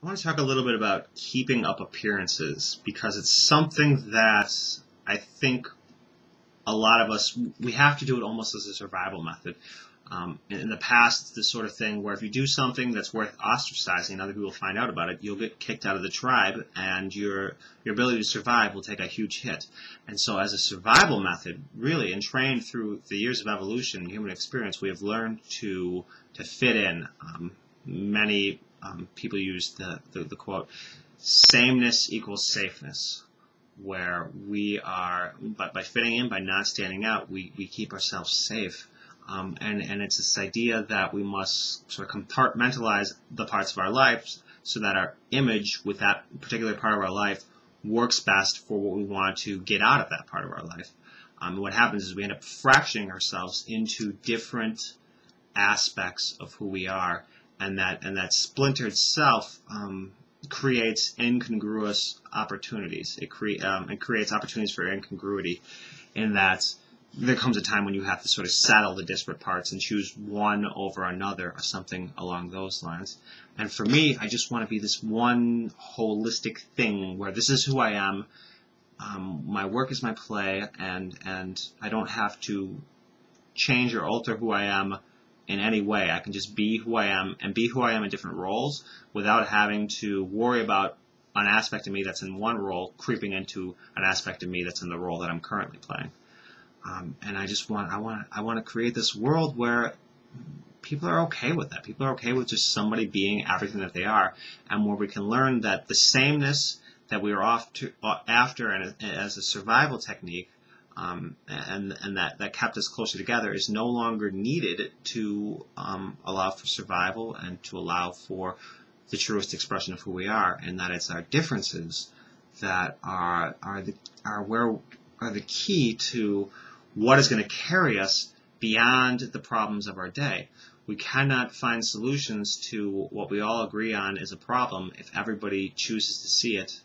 I want to talk a little bit about keeping up appearances because it's something that I think a lot of us, we have to do it almost as a survival method. In the past, it's the sort of thing where if you do something that's worth ostracizing and other people find out about it, you'll get kicked out of the tribe and your ability to survive will take a huge hit. And so as a survival method, really, and trained through the years of evolution and human experience, we have learned to fit in. Many people use the quote, sameness equals safeness, where we are, by fitting in, by not standing out, we keep ourselves safe. And it's this idea that we must sort of compartmentalize the parts of our lives so that our image with that particular part of our life works best for what we want to get out of that part of our life. What happens is we end up fracturing ourselves into different aspects of who we are, and that splintered self creates incongruous opportunities. It creates opportunities for incongruity, in that there comes a time when you have to sort of saddle the disparate parts and choose one over another or something along those lines. And for me, I just want to be this one holistic thing where this is who I am. My work is my play, and I don't have to change or alter who I am in any way. I can just be who I am and be who I am in different roles without having to worry about an aspect of me that's in one role creeping into an aspect of me that's in the role that I'm currently playing. And I want to create this world where people are okay with that. People are okay with just somebody being everything that they are, and where we can learn that the sameness that we are after and as a survival technique, and that kept us closer together, is no longer needed to allow for survival and to allow for the truest expression of who we are, and that it's our differences that are the key to what is going to carry us beyond the problems of our day. We cannot find solutions to what we all agree on is a problem if everybody chooses to see it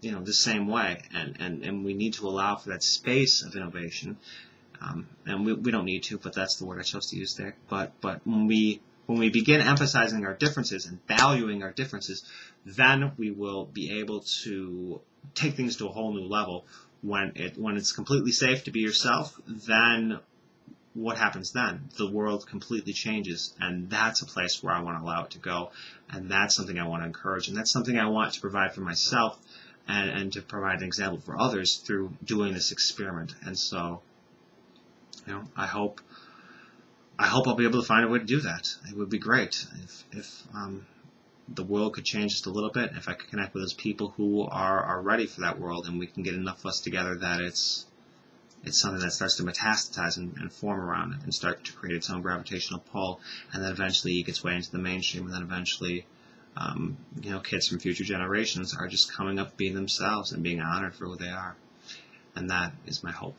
the same way, and we need to allow for that space of innovation, and we don't need to, but that's the word I chose to use there. But when we begin emphasizing our differences and valuing our differences, then we will be able to take things to a whole new level. When it's completely safe to be yourself, then what happens then? The world completely changes, and that's a place where I want to allow it to go, and that's something I want to encourage, and that's something I want to provide for myself and to provide an example for others through doing this experiment. And so, I hope I'll be able to find a way to do that. It would be great if the world could change just a little bit, if I could connect with those people who are ready for that world, and we can get enough of us together that it's something that starts to metastasize and form around it and start to create its own gravitational pull, and then eventually eke its way into the mainstream, and then eventually kids from future generations are just coming up being themselves and being honored for who they are. And that is my hope.